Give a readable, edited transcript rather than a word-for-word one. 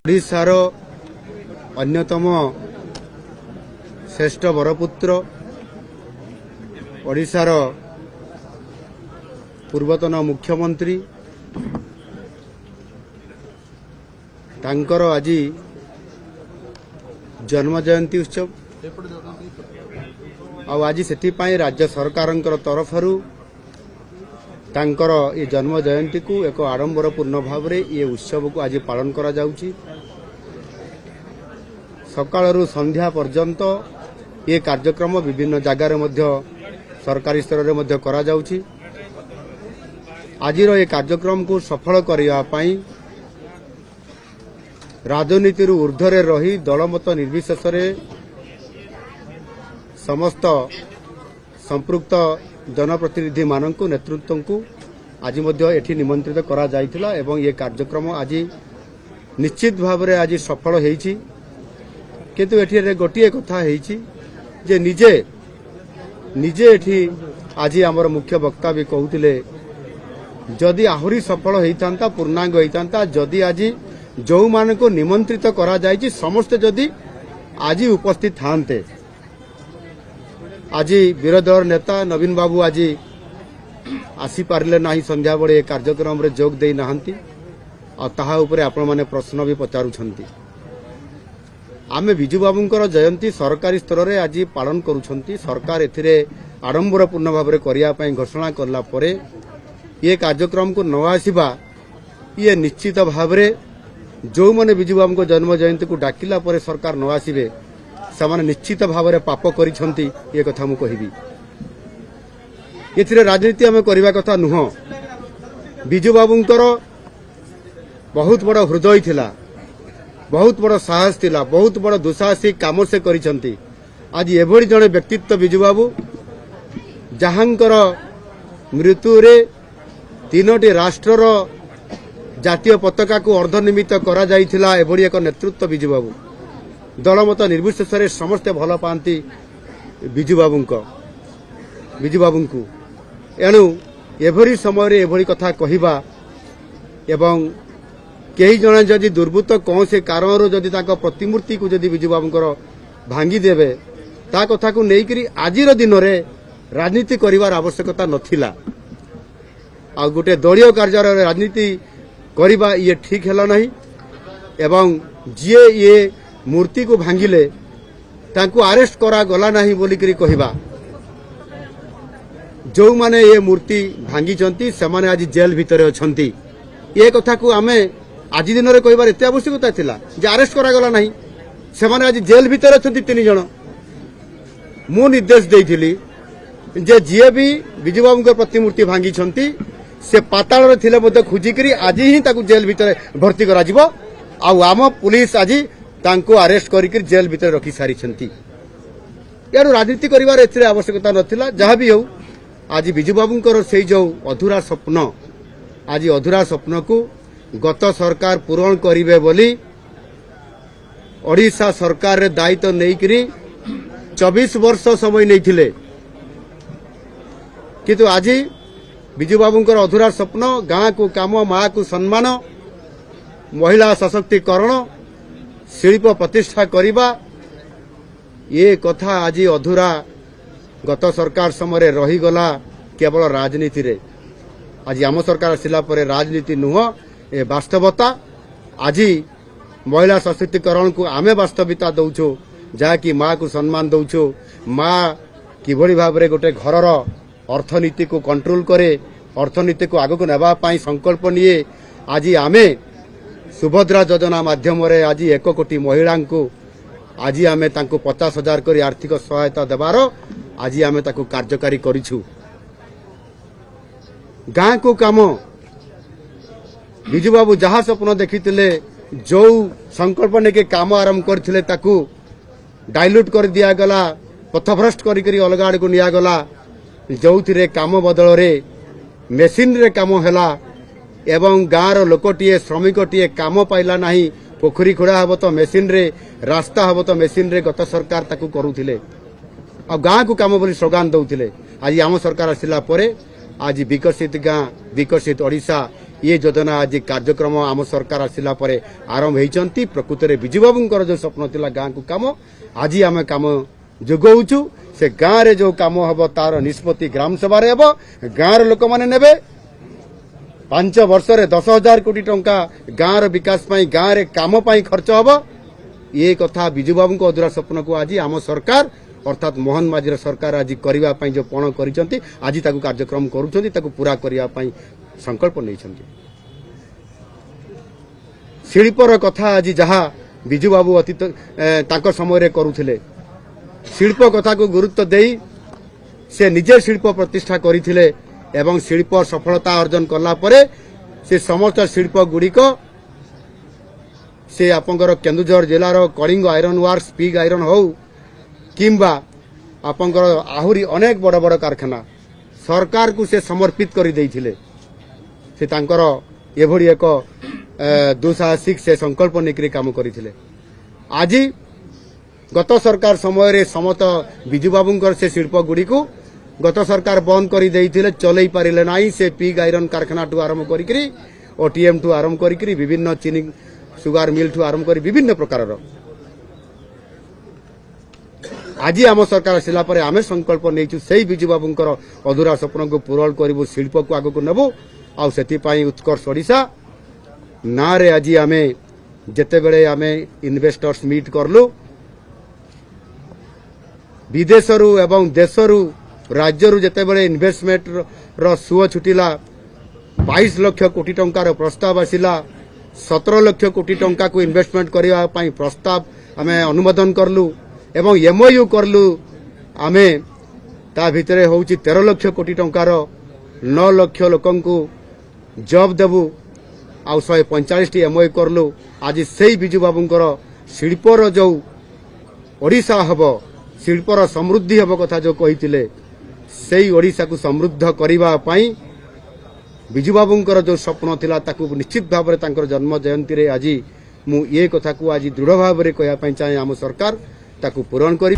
ओडिशार अन्यतम श्रेष्ठ बरपुत्र ओडिशार पूर्वतन मुख्यमंत्री तांकर आज जन्म जयंती उत्सव आज से राज्य सरकार तरफर तांकर ये जन्म जयंती को एक आडंबरपूर्ण भाव में ये उत्सव को आज पालन करा जाउची। सकाळरू संध्या पर्यंत ये कार्यक्रम विभिन्न जगार सरकारी स्तर में करा जाउची। आजिर ये कार्यक्रम को सफल करने राजनीति ऊर्ध्वरे रही दलमत निर्विशेष समस्त संपृक्त जनप्रतिनिधि मानक नेतृत्व को आज एठी निमंत्रित करा जाइथिला एवं ये कार्यक्रम आज निश्चित भाव में आज सफल होईछि। किंतु एठी गोटे कथा होईछि जे निजे निजे एठी आज आमर मुख्य वक्ता भी कहूतिले जदि आहुरी सफल होइतांता पूर्णांग होइतांता जदि आज जो मान को निमंत्रित करा जाइछि समस्त जदि आज उपस्थित थांते। आज विरोधी नेता नवीन बाबू आज आसी पारिले नाही संध्या बळे कार्यक्रम रे जोग देई नाहंती आ ताहा उपरे आपण माने प्रश्न भी पचारुछंती। आमे बिजू बाबूंकर जयंती सरकारी स्तर रे आज पालन करूछंती। सरकार एथिरे आडंबरपूर्ण भाव में करिया पई घोषणा करला परे ये कार्यक्रम को न आसीबा ये निश्चित भाव में जो माने बिजू बाबू जन्म जयंती को डाकिला परे सरकार न आसीबे से निश्चित भाव में पाप करिछंती ये कथा मु कहिबी। एथिरे राजनीति आमे करबा कथा नुह। बिजू बाबूंकर बहुत बड़ हृदय थिला, बहुत बड़ साहस थिला, बहुत बड़ दुसाहसिक काम से करिछंती। आज एभଳି जणे व्यक्तित्व बिजू बाबू जहांकर मृत्यु रे तीनोटी राष्ट्रर जातीय पताका को अर्धनिमित करा जाइथिला। एभଳି एक नेतृत्व बिजू बाबू दलमत निर्विशेष समस्ते भल पाती बिजू बाबू को। एणु एभरी समय एभरी कथा कहवा एवं कई जने जदि दुर्बृत्त कौन से कारण जदि प्रतिमूर्ति को जदि बिजू बाबूंकर भांगी देवे ता कथा को लेकर आज दिन में राजनीति करिवार आवश्यकता नथिला। आ गोटे दलीय कार्य राजनीति करवा ये ठीक है नहीं एवं जी ये मूर्ति को भांगिले तांको अरेस्ट करा गला नहीं बोलिकरी कहवा। जो माने ये मूर्ति भांगी चंती से माने आज जेल भितर अछंती। ये कथा को आमे आज दिन रे कहबार एते आवश्यकता थिला जे अरेस्ट करा गला नहीं से माने आज जेल भितर अछंती तीन जण। मु निर्देश देइथिली जे जे भी बिजू बाबूंकर प्रतिमूर्ति भांगी चंती से पाताल रे थिले मते खुजिकरी आज ही ताकू जेल भितर भर्ती करा जिवो। आ आम पुलिस आज तांको अरेस्ट करिक जेल भितर रखी सारी छंती। यार राजनीति करिवार एथिरे आवश्यकता नथिला। जहाँ भी हो आज बिजू बाबूंकर से जो अधूरा स्वप्न आज अधूरा स्वप्न को गत सरकार पूरण करिवे बोली ओडिशा सरकार रे दायित्व नेइकरी 24 वर्ष समय नैथिले। किंतु आज बिजू बाबूंकर अधूरा स्वप्न गाँ को काम माँ को सम्मान महिला सशक्तिकरण शिल्प प्रतिष्ठा करिबा ये कथा आज अधूरा गत सरकार समय रहीगला केवल राजनीति रे। आज आम सरकार आसिला परे राजनीति नुह ए वास्तवता। आज महिला सशक्तिकरण को आमे वास्तविकता दौछो जहाँकि माँ को सम्मान दौछो। माँ किभଳି भाव में गोटे घरर अर्थनीति को कंट्रोल करे अर्थनीति को आगक नेबा पाई संकल्प निये। आज आमे सुभद्रा योजना माध्यम रे आज 1 कोटी महिला को आज आमे तांको 50,000 करी आर्थिक सहायता देवार आज आमे ताको कार्यकारी करिछु। गाँ को काम बिजू बाबू जहाँ स्वप्न देखिथिले जो संकल्प नेके काम आरंभ करथिले ताकू डाइल्यूट कर दिया गला पथभ्रष्ट करी अलग आड़ को निया गला। जो थिरे काम बदल रे मेसीन रे काम हैला एवं गाँव लोकटीए श्रमिकटीए काम पाइला नहीं। पोखरी खोड़ा हम तो मेसीन रे रास्ता हम तो मेसीन रे गत सरकार ताकू करूथिले आ गाँ को काम बोली स्लोगान दौथिले। आज आम सरकार आसिला परे आज विकसित गाँ विकसित ओडिशा ये योजना आज कार्यक्रम आम सरकार आसिला परे आरंभ होती प्रकृत में विजुबाबूंकर जो स्वप्न थिला गाँ को काम आज आम काम जोगाऊचु से गाँव रे जो काम हम तार निष्पत्ति ग्राम सभा हम गाँव लोक मैंने नेबे 5 वर्ष रे 10,000 कोटी टंका गाँव विकास गाँव रे काम खर्च हम ये कथा विजुबाबू अधूरा स्वप्न को आज आम सरकार अर्थात मोहन माझी सरकार आज करने जो पण कर आज कार्यक्रम कर पूरा करने संकल्प नहीं शिल्पर कथा आज जहाँ विजुबाबू अतीत तांकर समय करुले शिल्प कथा को गुरुत्व दे से निजे शिल्प प्रतिष्ठा करथिले एवं शिल्प सफलता अर्जन कला परे से समस्त शिल्प गुड़िक से आपंकर केन्दुझर जिलार Kalinga iron works pig iron हो किंबा आपंकर आहुरी अनेक बड़ बड़ कारखाना सरकार को से समर्पित कर देइथिले से तांकर एभली एक दुसाहसिक से संकल्प निकरी काम करथिले आज गत सरकार समय रे समस्त विजुबाबूंकर से शिल्प गुड़ी को गत सरकार बंद कर देइथिले चलई पारिले नाही से पिग आयरन कारखाना टू आरंभ करी ओटीएम टू आरंभ करी विभिन्न चीनी सुगार मिल ठू आरंभ कर विभिन्न प्रकार आज आम सरकार आसला पर आम संकल्प नहीं से विजुबाबूंकर अधूरा स्वप्न को पूरण करूँ शिल्प को आग को नेबू आउ उत्कर्ष ओडिशा ना रे आज आम जिते बड़े आम इन्वेस्टर्स मीट करलु विदेशरू एवं देशरू राज्यरू जिते बड़े इन्वेस्टमेंट रो सुओ छुटिला 22 लाख कोटी टंकार प्रस्ताव आसिला 17 लाख कोटी टंका को इन्वेस्टमेंट करने प्रस्ताव आम अनुमोदन करलु एवं एमओयू करलु आमे ता भितरे होउची 13 लाख कोटी टंकार 9 लाख लोकन को जॉब देबू आउ 145 टी एमओयू करलु आज सेई विजुबाबूंकर शिल्पर जो ओडिशा हबो शिल्पर समृद्धि हबो कथा जो कहितिले सेई ओडिशा को समृद्ध करिबा पई विजुबाबूंकर जो स्वप्न थिला ताकू निश्चित भाव में तांकर जन्म जयंती रे आज मु ये कथा को आज दृढ़ भाव में कहया पई चाहे आम सरकार ताकू पूरण करी।